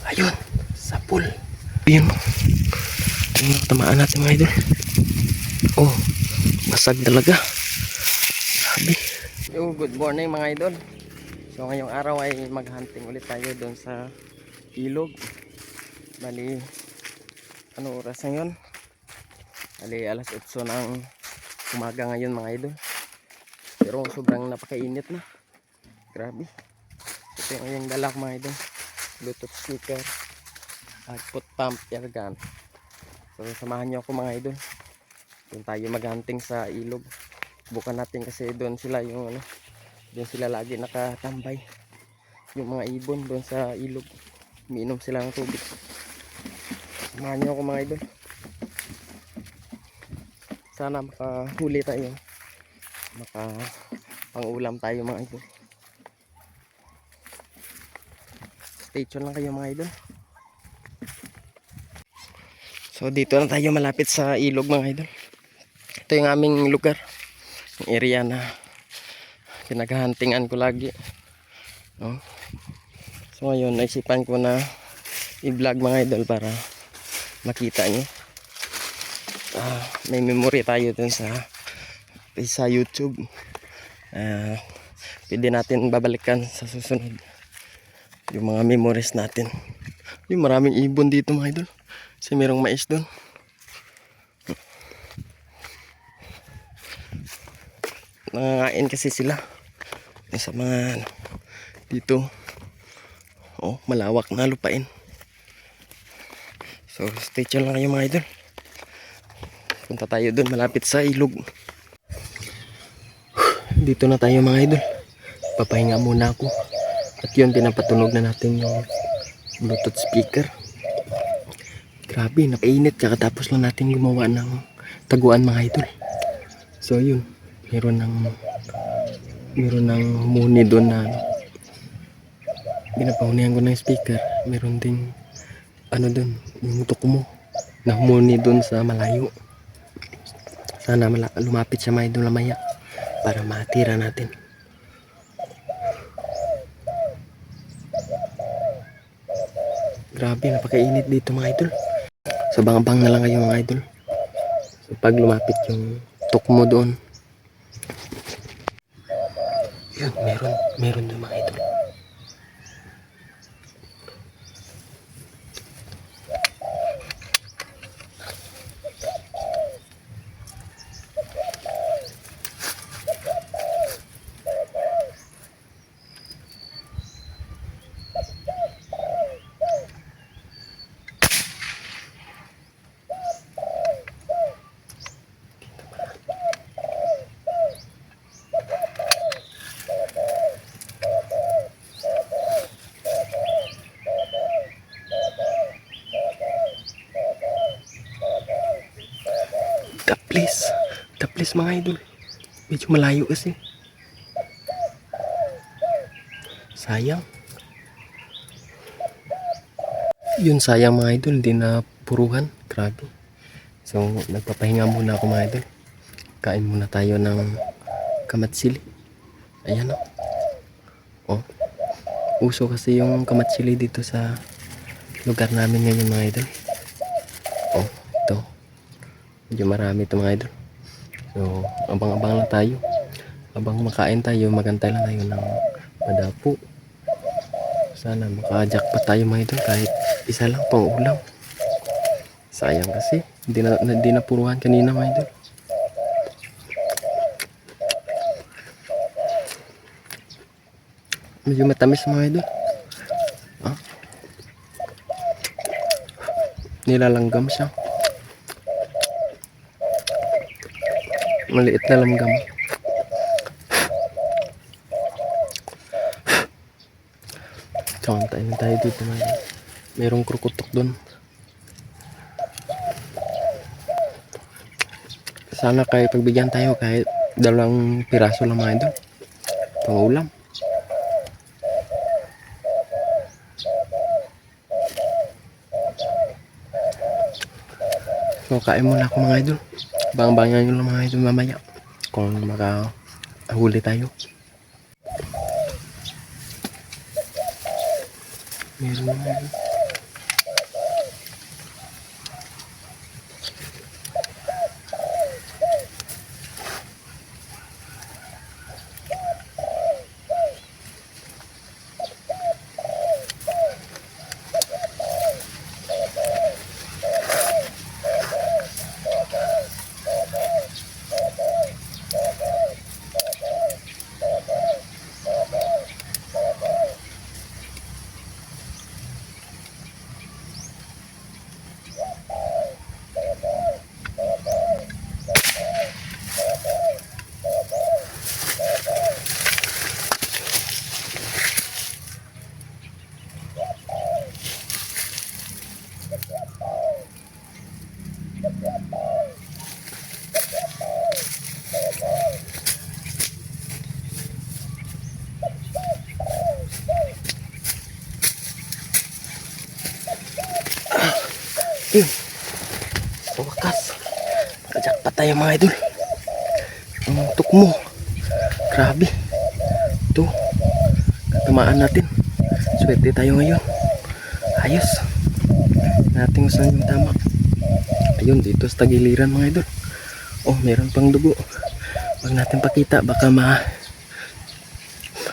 Ayun, sa pool. Ayun. Ayun, tamaan natin mga idol. Oh, basag talaga. Sabi. Yo, good morning mga idol. So ngayong araw ay maghunting ulit tayo doon sa ilog. Bali, ano oras na yun? Bali, alas 8 ng umaga ngayon mga idol. Pero sobrang napakainit na. Grabe. Ito yung dala ko mga idol. Bluetooth speaker at foot pump air gun. So samahan nyo ako mga idol. Doon tayo maghunting sa ilog. Bukan natin kasi doon sila yung ano, doon sila lagi nakatambay. Yung mga ibon doon sa ilog. Umiinom sila ng tubig. Samahan nyo ako mga idol. Sana makahuli tayo. Pang-ulam tayo mga idol. Stay tuned lang kayo mga idol. So dito na tayo malapit sa ilog mga idol. Ito yung aming lugar. Yung area na pinaghahuntingan ko lagi. No? So ngayon naisipan ko na i-vlog mga idol para makita nyo. May memory tayo dun sa YouTube. Pwede natin babalikan sa susunod yung mga memories natin. Yung maraming ibon dito mga idol. Kasi merong mais dun. Nangangain kasi sila sa mga ano, dito. Oh, malawak na lupain. So stay tuned lang kayo mga idol. Punta tayo dun malapit sa ilog. Dito na tayo mga idol. Papahinga muna ako. At yun, pinapatunog na natin yung Bluetooth speaker. Grabe, napainit. Kakatapos lang natin gumawa ng taguan mga idol. So yun, meron ng humuni doon na pinapahunihan ko ng speaker. Meron din ano doon, yung tukmo na humuni doon sa malayo. Sana lumapit siya mga idol lamaya para matira natin. Grabe, napakainit dito mga idol. So bang-bang na lang kayo mga idol. So pag lumapit yung tukmo doon. Yun, meron doon mga idol. The place mga idol. Medyo malayo kasi. Sayang. Yun sayang mga idol. Hindi na puruhan. Grabe. So nagpapahinga muna ako mga idol. Kain muna tayo ng kamatsili. Ayan o. Oh. Uso kasi yung kamatsili dito sa lugar namin ngayon mga idol. Oh, ito. Medyo marami ito mga idol. So, abang-abang lang tayo. Abang makain tayo, magantay lang tayo ng madapo. Sana maka-jackpot tayo mga idol kahit isa lang pang ulam. Sayang kasi, hindi na puruhan kanina mga idol. Medyo matamis mga idol. Nilalanggam siya. Maliit na langgam. Tayo na tayo dito mga idol. Merong krukutok doon. Sana kahit pagbigyan tayo kahit 2 piraso lang mga idol. Pangulam. So kain muna ako mga idol. Bang-bangan nyo lang mga idol mamaya kung makahuli tayo. Meron mga idol. Yun. Sa wakas. Nakajakpat tayo mga idol. Ang tukmo. Grabe. Ito. Katamaan natin. Swerte tayo ngayon. Ayos. Natin kung saan yung tama. Ayun, dito sa tagiliran mga idol. Oh, meron pang dugo. Huwag natin pakita. Baka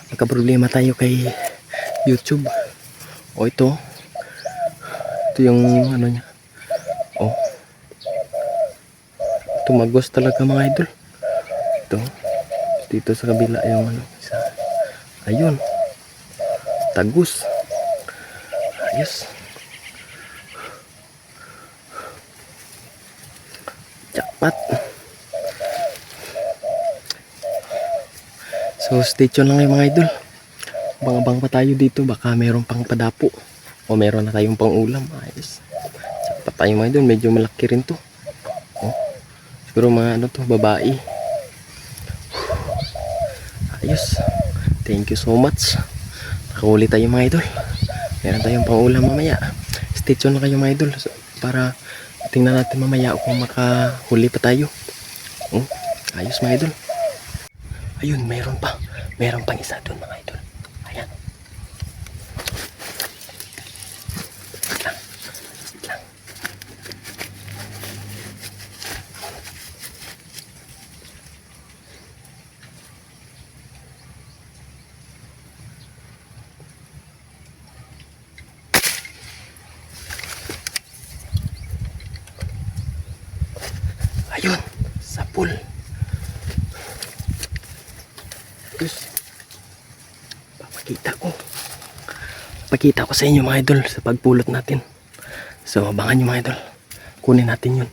magka-problema tayo kay YouTube. O ito. Ito yung ano niya. Oh. Tumagos talaga mga idol. Ito. Dito sa kabila yung ano. Isa. Ayun. Tagus. Ayos. Jackpot. So stay tuned lang kayo mga idol. Abang-abang pa tayo dito. Baka meron pang padapo. O meron na tayong pang ulam. Ayos. Jackpot tayo mga idol. Medyo malaki rin to. Oh. Siguro mga ano to, babae. Ayos. Thank you so much. Nakahuli tayo mga idol. Meron tayong pang ulam mamaya. Stay tuned lang kayo mga idol. Para tingnan natin mamaya kung makahuli pa tayo. Ayos mga idol. Ayun, meron pa. Meron pang isa doon mga idol. Ayan. Wait lang. Wait lang. Ayun, sa pool. Terus papakita ko sa inyo mga idol sa pagpulot natin. So abangan nyo mga idol. Kunin natin yun.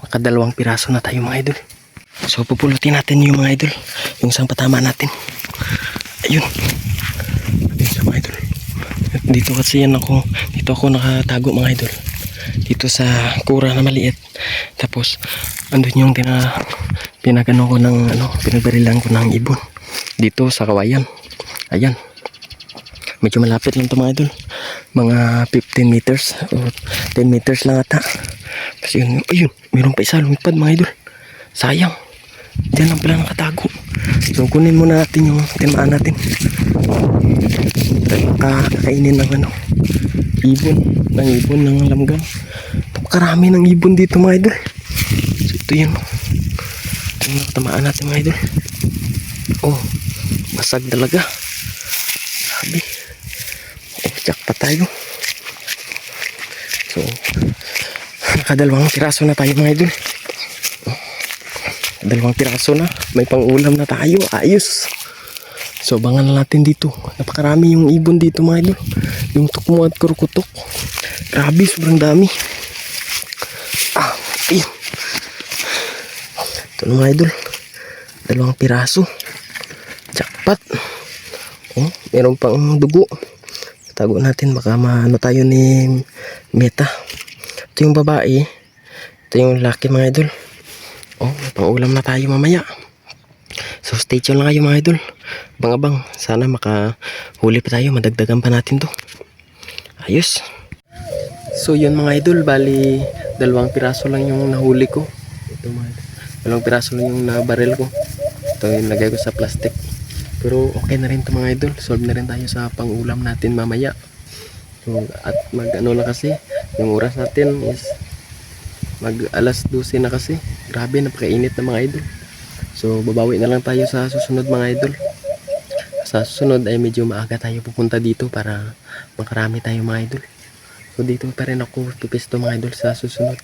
Makadalawang piraso na tayo mga idol. So pupulutin natin yung mga idol. Yung isang patama natin. Ayun. Ayun sa mga idol. Dito kasi yan ako. Dito ako nakatago mga idol. Dito sa kura na maliit. Tapos andun yung pinagano ko ng pinagbarilan ko ng ibon dito sa kawayan. Ayan, medyo malapit lang ito mga idol, mga 15 meters o 10 meters lang ata. Kasi yun, ayun, meron pa isa lumipad mga idol. Sayang, dyan lang pala nakatago. So kunin muna natin yung tinamaan natin. Kakainin ng ibon ng lamgang. Karami ng ibon dito mga idol. So ito yun. Yung tamaan natin mga idol. Oh, basag talaga. Sabi. Oh, jackpot tayo. So, nakadalawang piraso na tayo mga idol. Oh, dalawang piraso na. May pang-ulam na tayo. Ayos. So, abangan natin dito. Napakarami yung ibon dito mga idol. Yung tukmo at kurukutok. Grabe, sobrang dami. Ayun. Ito na mga idol. Dalawang piraso. Jackpot. Oh, meron pang dugo. Tago natin. Baka maano tayo ni Meta. Ito yung babae. Ito yung laki mga idol. Oh, pang ulam na tayo mamaya. So stay tuned lang kayo mga idol. Abang-abang. Sana makahuli pa tayo. Madagdagan pa natin to. Ayos. So yun mga idol. Bali dalawang piraso lang yung nahuli ko. Ito mga idol. Dalawang piraso lang yung nabaril ko. Ito yung lagay ko sa plastic. Pero okay na rin ito mga idol. Solve na rin tayo sa pang-ulam natin mamaya. So, at mag-ano lang kasi. Yung oras natin is mag alas 12 na kasi. Grabe, napakainit na mga idol. So babawi na lang tayo sa susunod mga idol. Sa susunod ay medyo maaga tayo pupunta dito para makarami tayo mga idol. So dito pa rin ako pipisto mga idol sa susunod.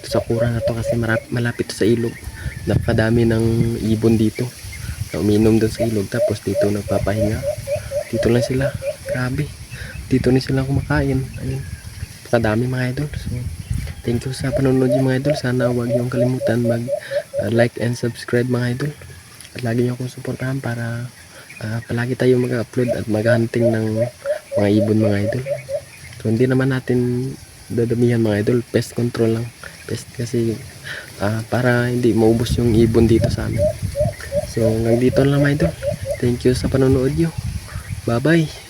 Sa kura na to kasi malapit sa ilog. Napakadami ng ibon dito na uminom doon sa ilog, tapos dito nagpapahinga. Dito lang sila, grabe, dito na sila kumakain. Ayun, napakadami mga idol. So thank you sa panonood yung mga idol. Sana huwag niyong kalimutan mag like and subscribe mga idol, at lagi niyo akong suportahan para palagi tayo mag-upload at mag-hunting ng mga ibon mga idol. So hindi naman natin dadamihan mga idol, pest control lang, pest kasi para hindi maubos yung ibon dito sa amin. So hanggang dito lang mga idol. Thank you sa panonood nyo. Bye bye.